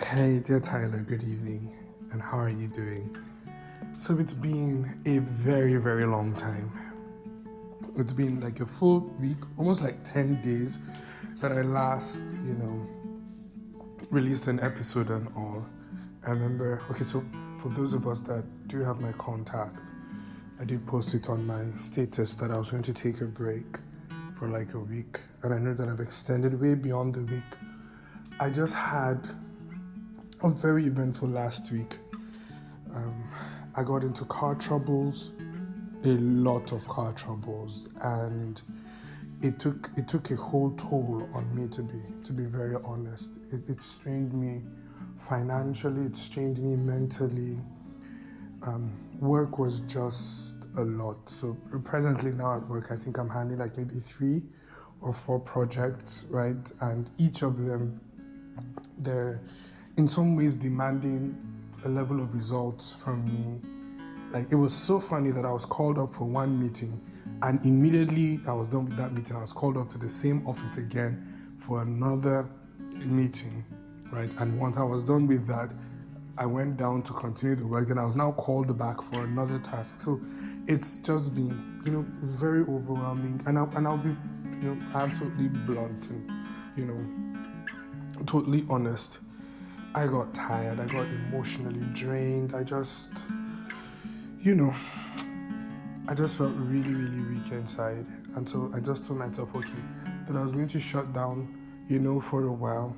Hey, dear Tyler, good evening, and how are you doing? So, it's been a very, very long time. It's been like a full week, almost like 10 days, that I last, released an episode and all. I remember, okay, so for those of us that do have my contact, I did post it on my status that I was going to take a break for like a week, and I know that I've extended way beyond the week. I just had a very eventful last week. I got into car troubles, a lot of car troubles, and it took a whole toll on me to be very honest. It strained me financially, it strained me mentally. Work was just a lot. So presently now at work, I think I'm handling like maybe 3 or 4 projects, right? And each of them, they're in some ways demanding a level of results from me. Like, it was so funny that I was called up for one meeting, and immediately I was done with that meeting, I was called up to the same office again for another meeting, right? And once I was done with that, I went down to continue the work. Then I was now called back for another task. So it's just been, very overwhelming. And I'll be, absolutely blunt and, you totally honest. I got tired. I got emotionally drained. You know, I just felt really, really weak inside. And so I just told myself, okay, that I was going to shut down, for a while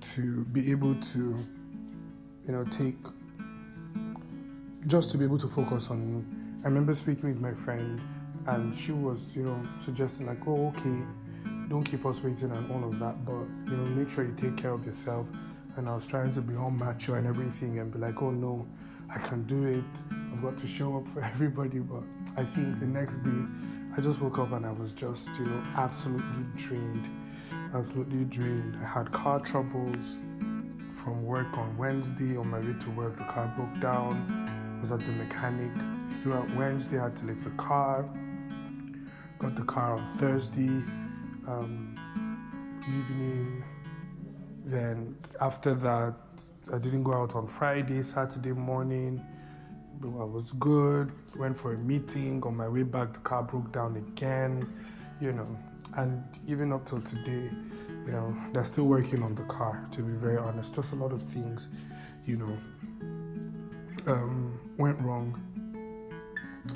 to be able to, take, just to be able to focus on me. I remember speaking with my friend, and she was, suggesting like, oh, okay, don't keep us waiting and all of that, but, make sure you take care of yourself. And I was trying to be all macho and everything and be like, oh no, I can do it. I've got to show up for everybody. But I think the next day, I just woke up and I was just, absolutely drained. Absolutely drained. I had car troubles from work on Wednesday. On my way to work, the car broke down. I was at the mechanic throughout Wednesday. I had to leave the car. Got the car on Thursday evening. Then after that, I didn't go out on Friday. Saturday morning, I was good. Went for a meeting. On my way back, the car broke down again, And even up till today, they're still working on the car, to be very honest. Just a lot of things, went wrong.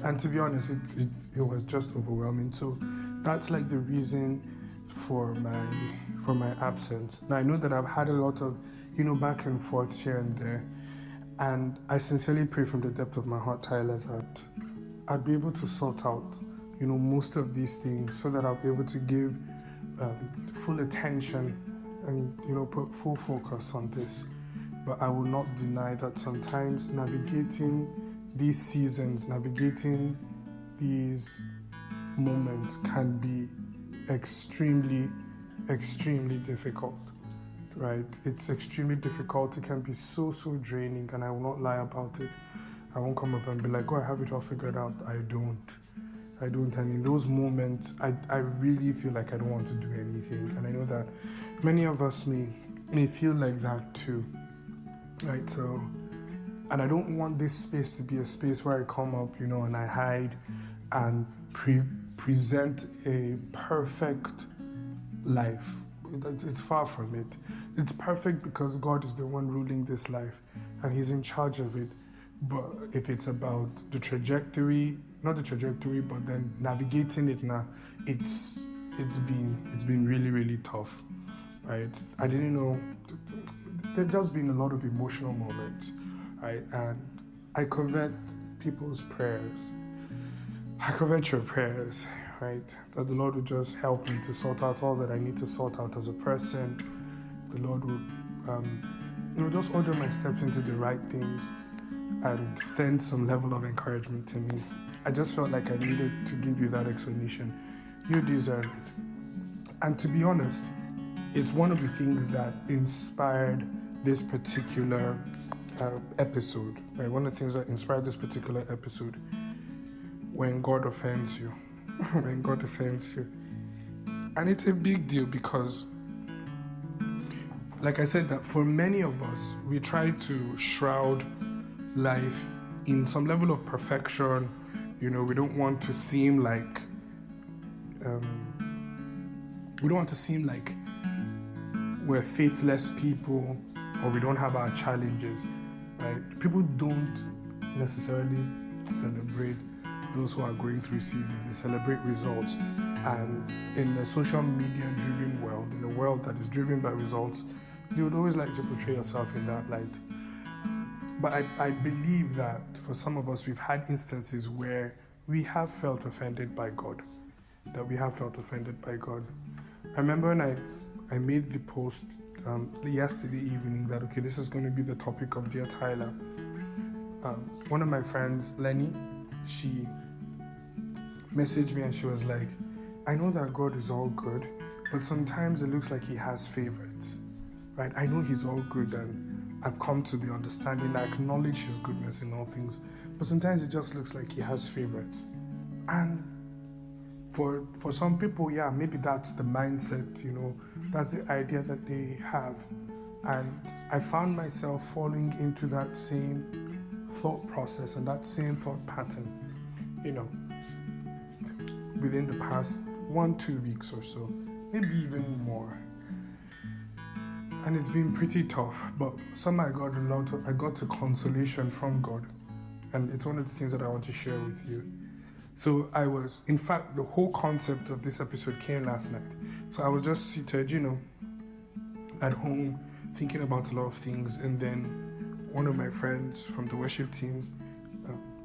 And to be honest, it was just overwhelming. So that's like the reason for my absence. Now I know that I've had a lot of, back and forth here and there, and I sincerely pray from the depth of my heart, Tyler, that I'd be able to sort out, most of these things so that I'll be able to give full attention and, put full focus on this. But I will not deny that sometimes navigating these seasons, navigating these moments can be extremely, extremely difficult, right? It's extremely difficult. It can be so, so draining, and I will not lie about it. I won't come up and be like, oh, I have it all figured out. I don't. And in those moments, I really feel like I don't want to do anything. And I know that many of us may feel like that too, right? So, and I don't want this space to be a space where I come up, and I hide and present a perfect life. It's far from it. It's perfect because God is the one ruling this life and He's in charge of it. But if it's about the trajectory, not the trajectory, but then navigating it now, it's been really, really tough, right? I didn't know. There's just been a lot of emotional moments, right? And I covet people's prayers. I covet your prayers, right? That the Lord would just help me to sort out all that I need to sort out as a person. The Lord would, just order my steps into the right things and send some level of encouragement to me. I just felt like I needed to give you that explanation. You deserve it. And to be honest, it's one of the things that inspired this particular episode, right? One of the things that inspired this particular episode, when God offends you. When God offends you. And it's a big deal because, like I said, that for many of us, we try to shroud life in some level of perfection. We don't want to seem like we're faithless people, or we don't have our challenges, right? People don't necessarily celebrate those who are going through seasons. They celebrate results. And in a social media driven world, in a world that is driven by results, you would always like to portray yourself in that light. But I believe that for some of us, we've had instances where we have felt offended by God. I remember when I made the post yesterday evening that, okay, this is going to be the topic of Dear Tyler. One of my friends, Lenny, she messaged me and she was like, I know that God is all good, but sometimes it looks like he has favorites, right? I know he's all good and I've come to the understanding, I acknowledge his goodness in all things, but sometimes it just looks like he has favorites. And for some people, yeah, maybe that's the mindset, that's the idea that they have. And I found myself falling into that same thought process and that same thought pattern, within the past 1-2 weeks or so, maybe even more. And it's been pretty tough, but somehow I got a consolation from God, and it's one of the things that I want to share with you. So in fact, the whole concept of this episode came last night. So I was just seated, at home, thinking about a lot of things, and then one of my friends from the worship team,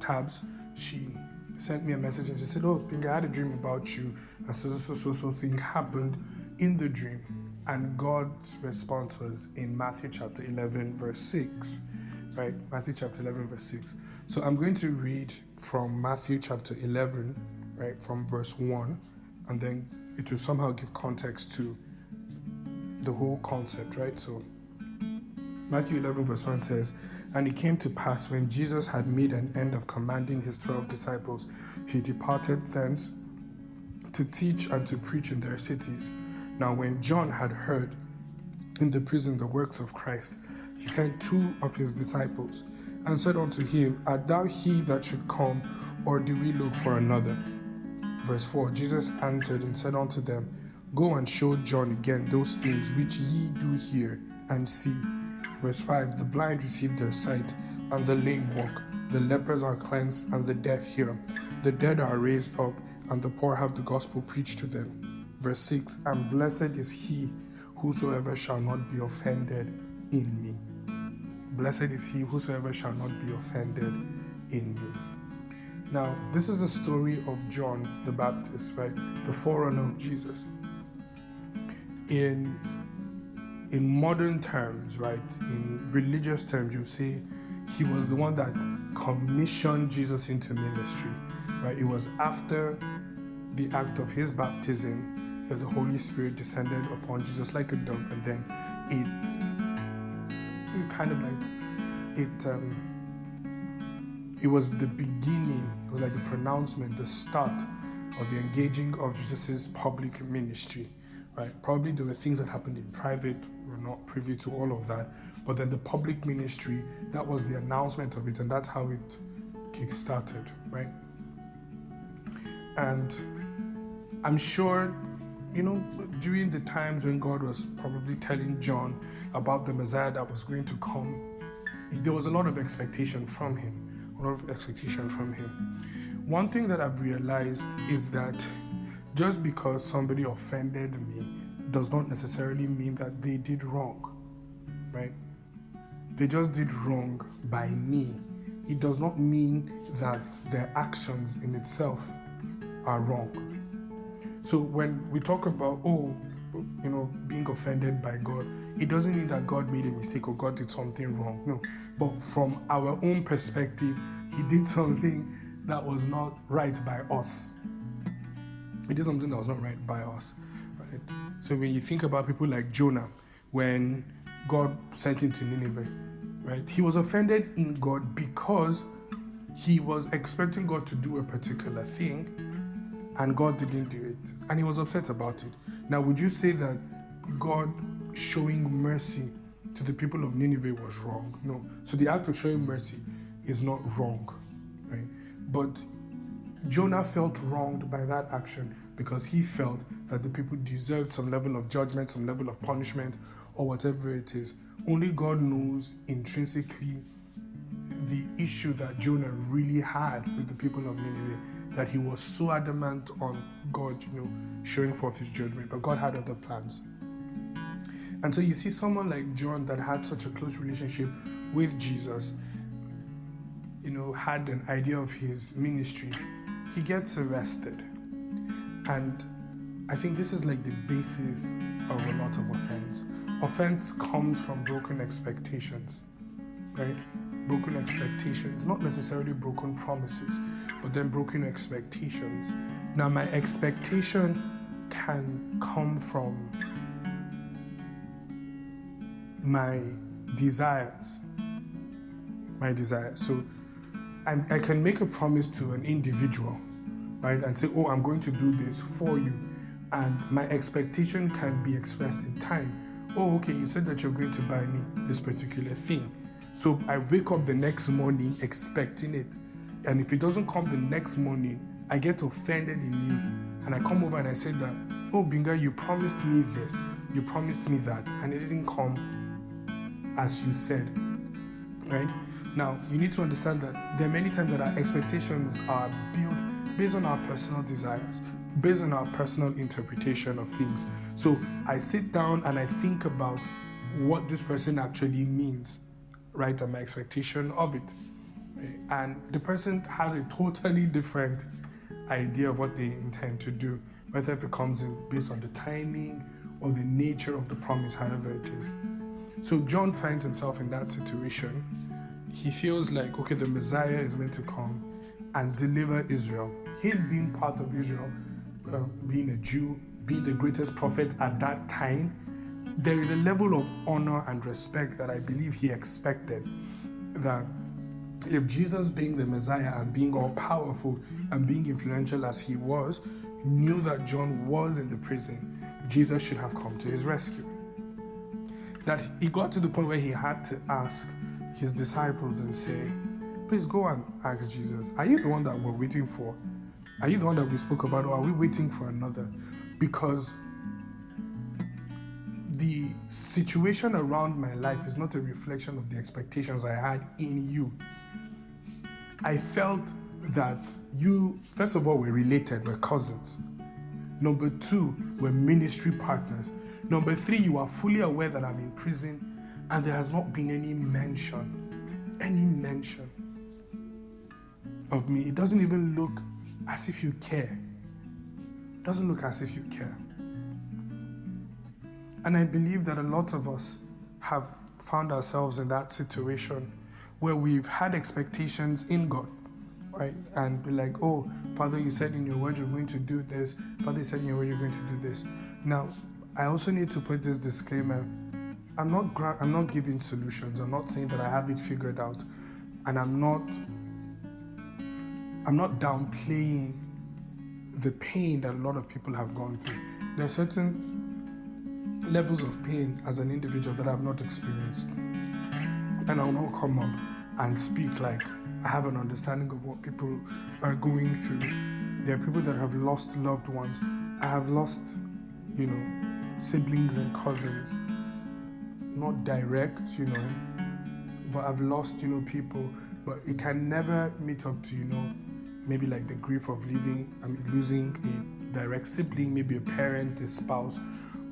Tabs, she sent me a message and she said, oh, Pinga, I had a dream about you, and so thing happened in the dream. And God's response was in Matthew chapter 11, verse 6, right? Matthew chapter 11, verse 6. So I'm going to read from Matthew chapter 11, right, from verse 1, and then it will somehow give context to the whole concept, right? So Matthew 11, verse 1 says, and it came to pass when Jesus had made an end of commanding his 12 disciples, he departed thence to teach and to preach in their cities. Now when John had heard in the prison the works of Christ, he sent 2 of his disciples, and said unto him, art thou he that should come, or do we look for another? Verse 4, Jesus answered and said unto them, go and show John again those things which ye do hear and see. Verse 5, the blind receive their sight, and the lame walk, the lepers are cleansed, and the deaf hear, the dead are raised up, and the poor have the gospel preached to them. Verse 6, and blessed is he whosoever shall not be offended in me. Blessed is he whosoever shall not be offended in me. Now, this is a story of John the Baptist, right? The forerunner of Jesus. In modern terms, right? In religious terms, you say he was the one that commissioned Jesus into ministry, right? It was after the act of his baptism that the Holy Spirit descended upon Jesus like a dove, and then it was the beginning, it was like the pronouncement, the start of the engaging of Jesus' public ministry, right? Probably there were things that happened in private, we're not privy to all of that, but then the public ministry, that was the announcement of it, and that's how it kick-started, right? And I'm sure, during the times when God was probably telling John about the Messiah that was going to come, there was a lot of expectation from him. One thing that I've realized is that just because somebody offended me does not necessarily mean that they did wrong, right? They just did wrong by me. It does not mean that their actions in itself are wrong. So when we talk about, being offended by God, it doesn't mean that God made a mistake or God did something wrong. No. But from our own perspective, he did something that was not right by us. He did something that was not right by us. Right? So when you think about people like Jonah, when God sent him to Nineveh, right? He was offended in God because he was expecting God to do a particular thing, and God didn't do it, and he was upset about it. Now, would you say that God showing mercy to the people of Nineveh was wrong. No. So the act of showing mercy is not wrong, right? But Jonah felt wronged by that action because he felt that the people deserved some level of judgment, some level of punishment, or whatever it is. Only God knows intrinsically the issue that Jonah really had with the people of Nineveh, that he was so adamant on God, showing forth his judgment, but God had other plans. And so you see someone like John that had such a close relationship with Jesus, had an idea of his ministry. He gets arrested. And I think this is like the basis of a lot of offense. Offense comes from broken expectations, right? Broken expectations, not necessarily broken promises, but then broken expectations. Now, my expectation can come from my desires. So I can make a promise to an individual, right, and say, oh, I'm going to do this for you. And my expectation can be expressed in time. Oh, okay, you said that you're going to buy me this particular thing. So I wake up the next morning expecting it. And if it doesn't come the next morning, I get offended in you. And I come over and I say that, oh, Binga, you promised me this, you promised me that, and it didn't come as you said, right? Now, you need to understand that there are many times that our expectations are built based on our personal desires, based on our personal interpretation of things. So I sit down and I think about what this person actually means, right, and my expectation of it. And the person has a totally different idea of what they intend to do, whether if it comes in based on the timing or the nature of the promise, however it is. So John finds himself in that situation. He feels like, okay, the Messiah is meant to come and deliver Israel. Him being part of Israel, being a Jew, being the greatest prophet at that time, there is a level of honor and respect that I believe he expected, that if Jesus, being the Messiah and being all powerful and being influential as he was, knew that John was in the prison, Jesus should have come to his rescue. That he got to the point where he had to ask his disciples and say, please go and ask Jesus, are you the one that we're waiting for? Are you the one that we spoke about, or are we waiting for another? Because the situation around my life is not a reflection of the expectations I had in you. I felt that you, first of all, were related, were cousins. Number two, we're ministry partners. Number three, you are fully aware that I'm in prison and there has not been any mention of me. It doesn't even look as if you care. It doesn't look as if you care. And I believe that a lot of us have found ourselves in that situation where we've had expectations in God, right? And be like, oh, Father, you said in your word you're going to do this. Father, you said in your word you're going to do this. Now, I also need to put this disclaimer. I'm not giving solutions. I'm not saying that I have it figured out. And I'm not downplaying the pain that a lot of people have gone through. There are certain levels of pain as an individual that I've not experienced. And I'll not come up and speak like I have an understanding of what people are going through. There are people that have lost loved ones. I have lost, siblings and cousins. Not direct, but I've lost, people. But it can never meet up to, maybe like the grief of losing a direct sibling, maybe a parent, a spouse,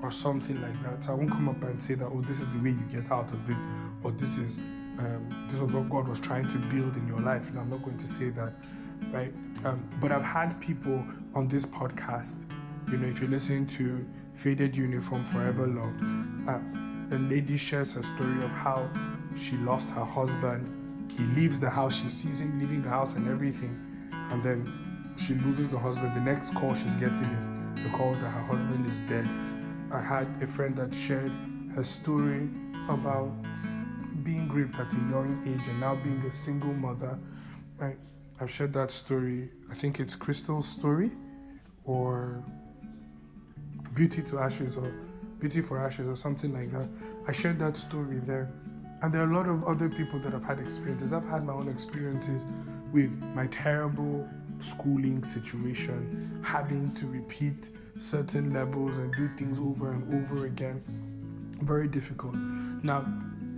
or something like that. So I won't come up and say that, oh, this is the way you get out of it, or this was what God was trying to build in your life. I'm not going to say that, right? But I've had people on this podcast, if you're listening to Faded Uniform, Forever Loved, a lady shares her story of how she lost her husband. He leaves the house, she sees him leaving the house and everything, and then she loses the husband. The next call she's getting is the call that her husband is dead. I had a friend that shared her story about being raped at a young age and now being a single mother. I've shared that story. I think it's Crystal's story or Beauty to Ashes, or Beauty for Ashes or something like that. I shared that story there. And there are a lot of other people that have had experiences. I've had my own experiences with my terrible schooling situation, having to repeat certain levels and do things over and over again. Very difficult. Now,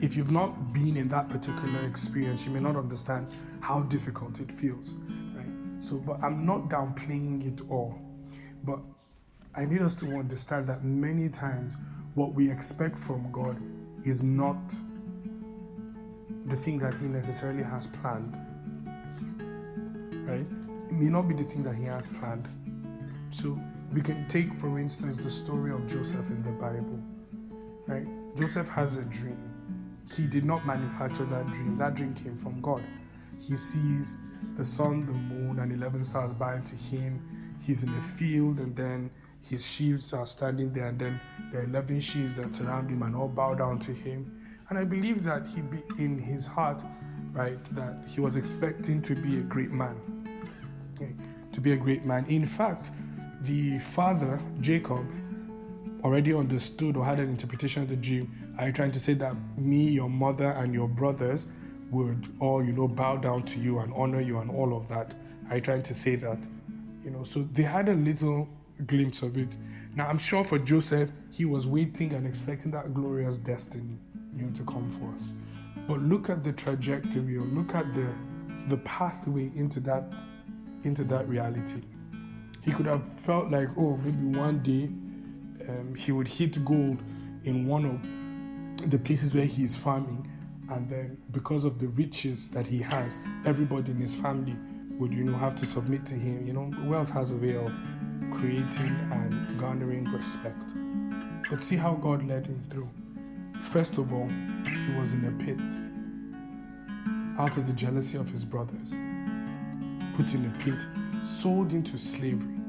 if you've not been in that particular experience, you may not understand how difficult it feels, right? So, but I'm not downplaying it all. But I need us to understand that many times what we expect from God is not the thing that He necessarily has planned, right? It may not be the thing that He has planned. So we can take, for instance, the story of Joseph in the Bible, right? Joseph has a dream. He did not manufacture that dream. That dream came from God. He sees the sun, the moon, and 11 stars bowing to him. He's in the field, and then his sheaves are standing there, and then there are 11 sheaves that surround him and all bow down to him. And I believe that in his heart, right, that he was expecting to be a great man. Okay, to be a great man. In fact, the father, Jacob, already understood or had an interpretation of the dream. Are you trying to say that me, your mother, and your brothers would all, bow down to you and honor you and all of that? Are you trying to say that? So they had a little glimpse of it. Now, I'm sure for Joseph, he was waiting and expecting that glorious destiny, to come forth. But look at the trajectory, or look at the pathway into that reality. He could have felt like, maybe one day he would hit gold in one of the places where he is farming, and then because of the riches that he has, everybody in his family would, have to submit to him. Wealth has a way of creating and garnering respect. But see how God led him through. First of all, he was in a pit out of the jealousy of his brothers, put in a pit, sold into slavery,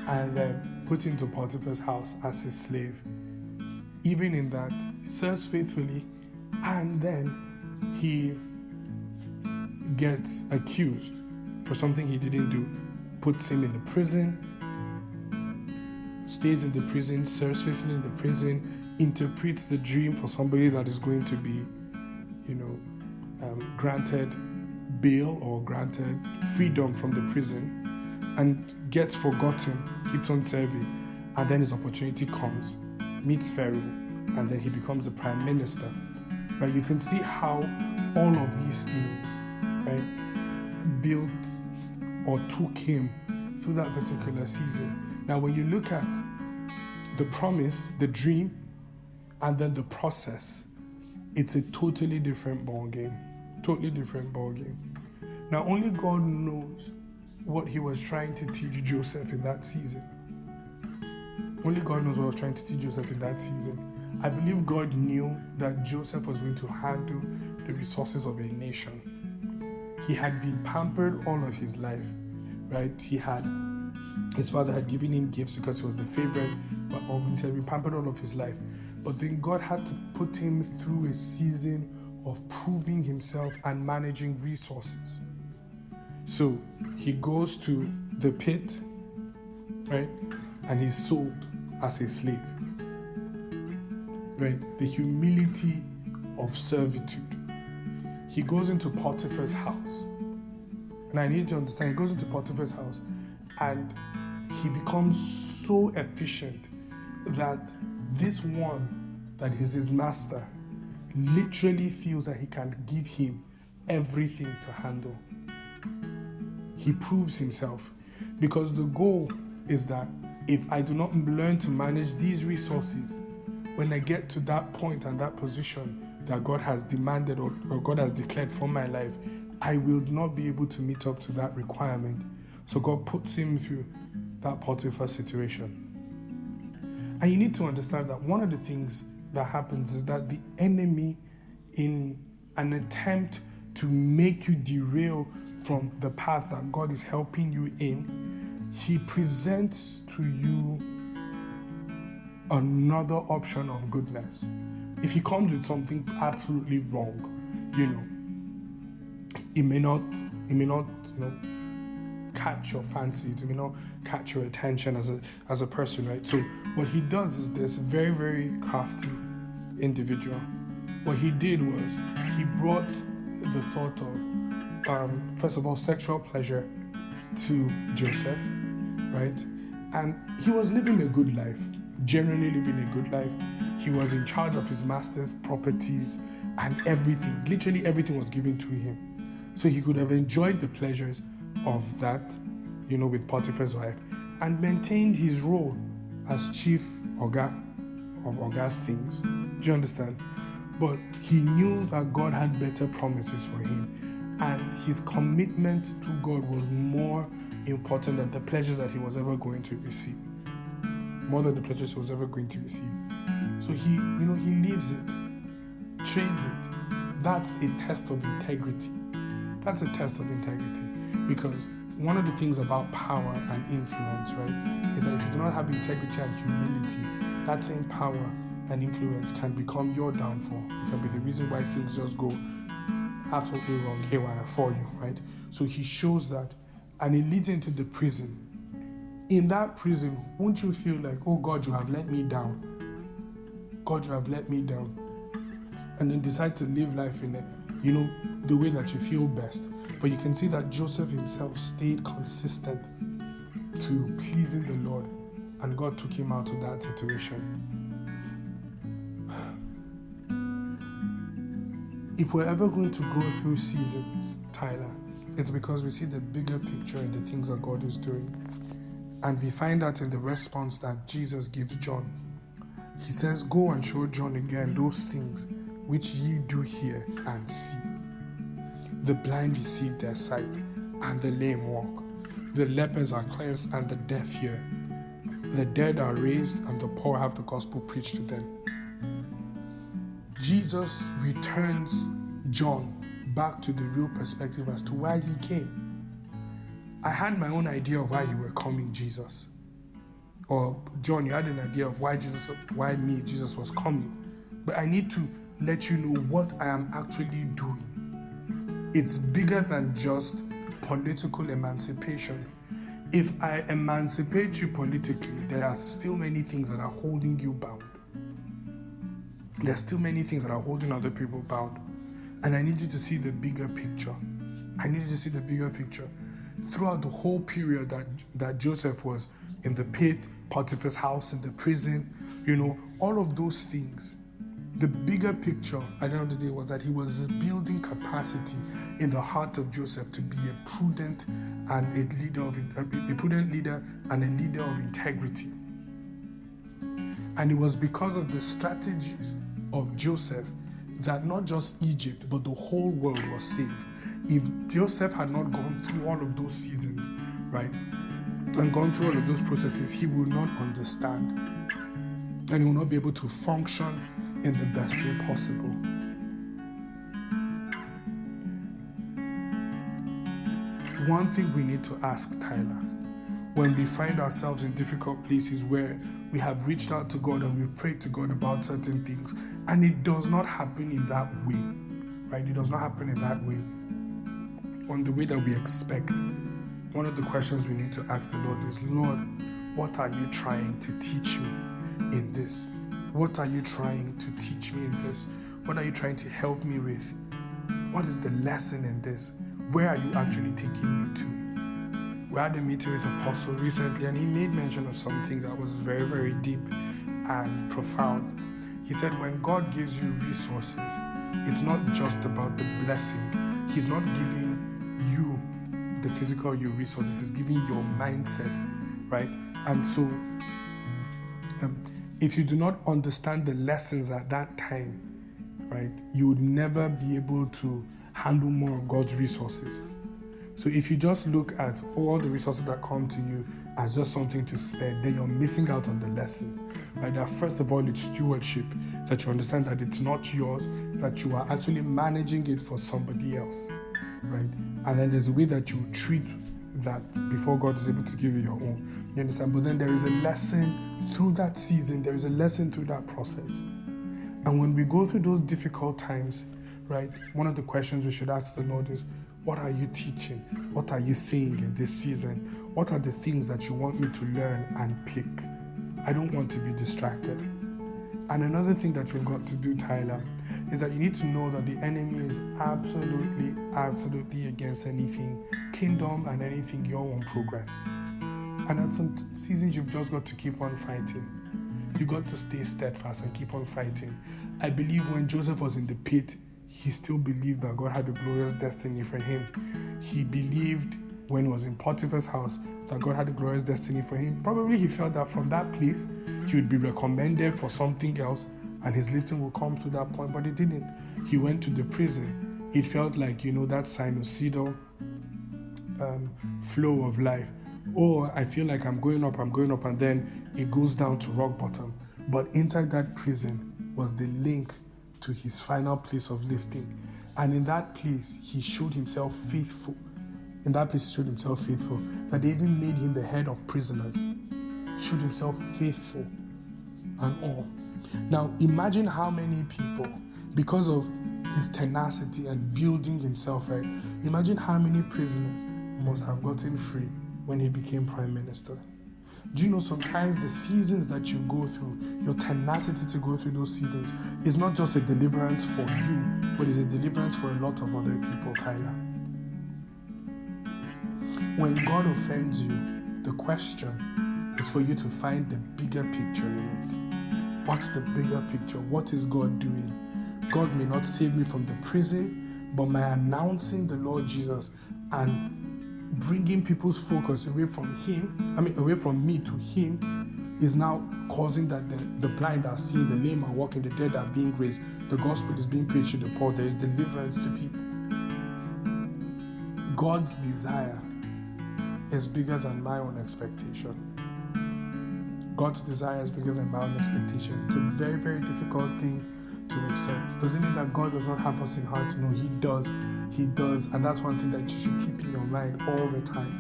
and then put into Potiphar's house as his slave. Even in that, he serves faithfully, and then he gets accused for something he didn't do, puts him in the prison, stays in the prison, serves faithfully in the prison, interprets the dream for somebody that is going to be, granted bail or granted freedom from the prison, and gets forgotten, keeps on serving, and then his opportunity comes, meets Pharaoh, and then he becomes the prime minister. Right? You can see how all of these things, right, built or took him through that particular season. Now, when you look at the promise, the dream, and then the process, it's a totally different ball game. Totally different ball game. Now, only God knows what He was trying to teach Joseph in that season. Only God knows what He was trying to teach Joseph in that season. I believe God knew that Joseph was going to handle the resources of a nation. He had been pampered all of his life, right? His father had given him gifts because he was the favorite, but he had been pampered all of his life. But then God had to put him through a season of proving himself and managing resources. So he goes to the pit, right? And he's sold as a slave, right? The humility of servitude. He goes into Potiphar's house. And I need to understand, he goes into Potiphar's house and he becomes so efficient that this one that is his master literally feels that he can give him everything to handle. He proves himself, because the goal is that if I do not learn to manage these resources, when I get to that point and that position that God has demanded or God has declared for my life, I will not be able to meet up to that requirement. So God puts him through that Potiphar situation. And you need to understand that one of the things that happens is that the enemy, in an attempt to make you derail from the path that God is helping you in, he presents to you another option of goodness. If he comes with something absolutely wrong, it may not, catch your fancy, it may not catch your attention as a person, right? So what he does is this very, very crafty individual. What he did was he brought the thought of, first of all, sexual pleasure to Joseph, right? And he was living a good life, generally living a good life. He was in charge of his master's properties and everything. Literally everything was given to him. So he could have enjoyed the pleasures of that, with Potiphar's wife, and maintained his role as chief Oga of Oga's things. Do you understand? But he knew that God had better promises for him, and his commitment to God was more important than the pleasures that he was ever going to receive. More than the pleasures he was ever going to receive. So he leaves it, trades it. That's a test of integrity. That's a test of integrity. Because one of the things about power and influence, right, is that if you do not have integrity and humility, that same power and influence can become your downfall. It can be the reason why things just go absolutely wrong haywire for you, right? So he shows that, and it leads into the prison. In that prison, won't you feel like, oh God, you have let me down? God, you have let me down. And then decide to live life in the way that you feel best. But you can see that Joseph himself stayed consistent to pleasing the Lord, and God took him out of that situation. If we're ever going to go through seasons, Tyler, it's because we see the bigger picture in the things that God is doing. And we find that in the response that Jesus gives John. He says, go and show John again those things which ye do hear and see. The blind receive their sight, and the lame walk. The lepers are cleansed, and the deaf hear. The dead are raised, and the poor have the gospel preached to them. Jesus returns John back to the real perspective as to why he came. I had my own idea of why you were coming, Jesus. Or John, you had an idea of why Jesus was coming. But I need to let you know what I am actually doing. It's bigger than just political emancipation. If I emancipate you politically, there are still many things that are holding you bound. There's still many things that are holding other people bound. And I need you to see the bigger picture. I need you to see the bigger picture. Throughout the whole period that Joseph was in the pit, Potiphar's house, in the prison, all of those things, the bigger picture at the end of the day was that he was building capacity in the heart of Joseph to be a prudent leader and a leader of integrity. And it was because of the strategies of Joseph that not just Egypt, but the whole world was saved. If Joseph had not gone through all of those seasons, right, and gone through all of those processes, he will not understand. And he will not be able to function in the best way possible. One thing we need to ask, Tyler, when we find ourselves in difficult places where we have reached out to God and we've prayed to God about certain things, and it does not happen in that way, right? It does not happen in that way, on the way that we expect. One of the questions we need to ask the Lord is, Lord, what are you trying to teach me in this? What are you trying to teach me in this? What are you trying to help me with? What is the lesson in this? Where are you actually taking me to? We had a meeting with Apostle recently, and he made mention of something that was very, very deep and profound. He said, when God gives you resources, it's not just about the blessing. He's not giving you the physical resources. He's giving your mindset, right? And so, if you do not understand the lessons at that time, right, you would never be able to handle more of God's resources. So if you just look at all the resources that come to you as just something to spend, then you're missing out on the lesson, right? That first of all, it's stewardship, that you understand that it's not yours, that you are actually managing it for somebody else, right? And then there's a way that you treat that before God is able to give you your own. You understand? But then there is a lesson through that season. There is a lesson through that process. And when we go through those difficult times, right, one of the questions we should ask the Lord is, What are you teaching? What are you saying in this season? What are the things that you want me to learn and pick? I don't want to be distracted. And another thing that you've got to do, Tyler, is that you need to know that the enemy is absolutely against anything kingdom and anything your own progress. And at some seasons, you've just got to keep on fighting. You got to stay steadfast and keep on fighting. I believe when Joseph was in the pit, he still believed that God had a glorious destiny for him. He believed when he was in Potiphar's house that God had a glorious destiny for him. Probably he felt that from that place, he would be recommended for something else and his lifting will come to that point, but it didn't. He went to the prison. It felt like, that sinusoidal flow of life. Oh, I feel like I'm going up, and then it goes down to rock bottom. But inside that prison was the link to his final place of lifting. And in that place, he showed himself faithful. That they even made him the head of prisoners. Showed himself faithful and all. Now, imagine how many people, because of his tenacity and building himself, right? Imagine how many prisoners must have gotten free when he became prime minister. Do you know sometimes the seasons that you go through, your tenacity to go through those seasons is not just a deliverance for you, but is a deliverance for a lot of other people, Tyler. When God offends you, the question is for you to find the bigger picture in it. What's the bigger picture? What is God doing? God may not save me from the prison, but my announcing the Lord Jesus and bringing people's focus away from me to him is now causing that the blind are seeing, the lame are walking, the dead are being raised, the gospel is being preached to the poor, there is deliverance to people. God's desire is bigger than my own expectation. God's desire is bigger than my own expectation. It's a very, very difficult thing to accept. Doesn't mean that God does not have us in heart. No, he does. He does. And that's one thing that you should keep in your mind all the time.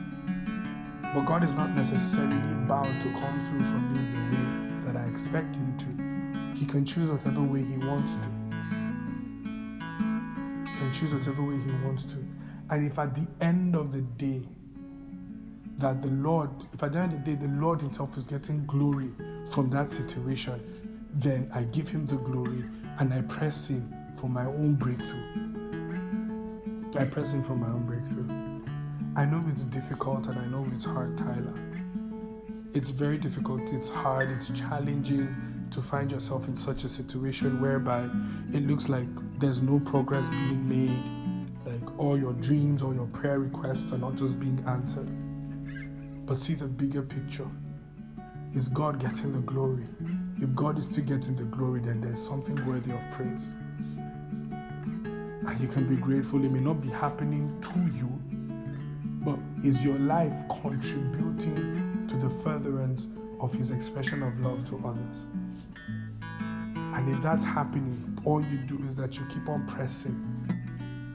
But God is not necessarily bound to come through for me the way that I expect him to. He can choose whatever way he wants to. And if at the end of the day, the Lord himself is getting glory from that situation, then I give him the glory and I press him for my own breakthrough. I know it's difficult and I know it's hard, Tyler. It's very difficult, it's hard, it's challenging to find yourself in such a situation whereby it looks like there's no progress being made, like all your dreams or your prayer requests are not just being answered. But see the bigger picture. Is God getting the glory? If God is still getting the glory, then there's something worthy of praise. And you can be grateful. It may not be happening to you, but is your life contributing to the furtherance of his expression of love to others? And if that's happening, all you do is that you keep on pressing.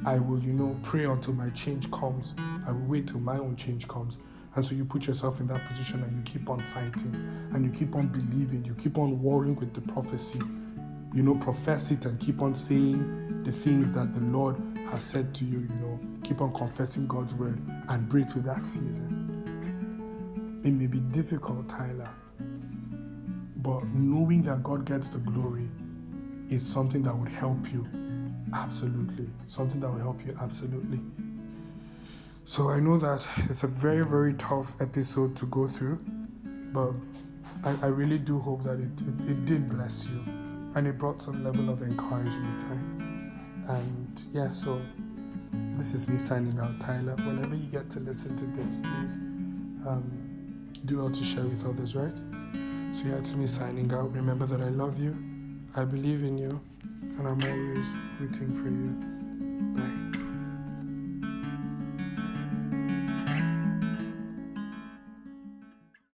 I will, pray until my change comes. I will wait till my own change comes. And so you put yourself in that position and you keep on fighting and you keep on believing, you keep on warring with the prophecy. Profess it and keep on saying the things that the Lord has said to you, keep on confessing God's word and break through that season. It may be difficult, Tyler, but knowing that God gets the glory is something that would help you. Absolutely. Something that will help you. Absolutely. So I know that it's a very, very tough episode to go through, but I really do hope that it did bless you and it brought some level of encouragement, right? And yeah, so this is me signing out, Tyler. Whenever you get to listen to this, please do well to share with others, right? So yeah, it's me signing out. Remember that I love you, I believe in you, and I'm always rooting for you.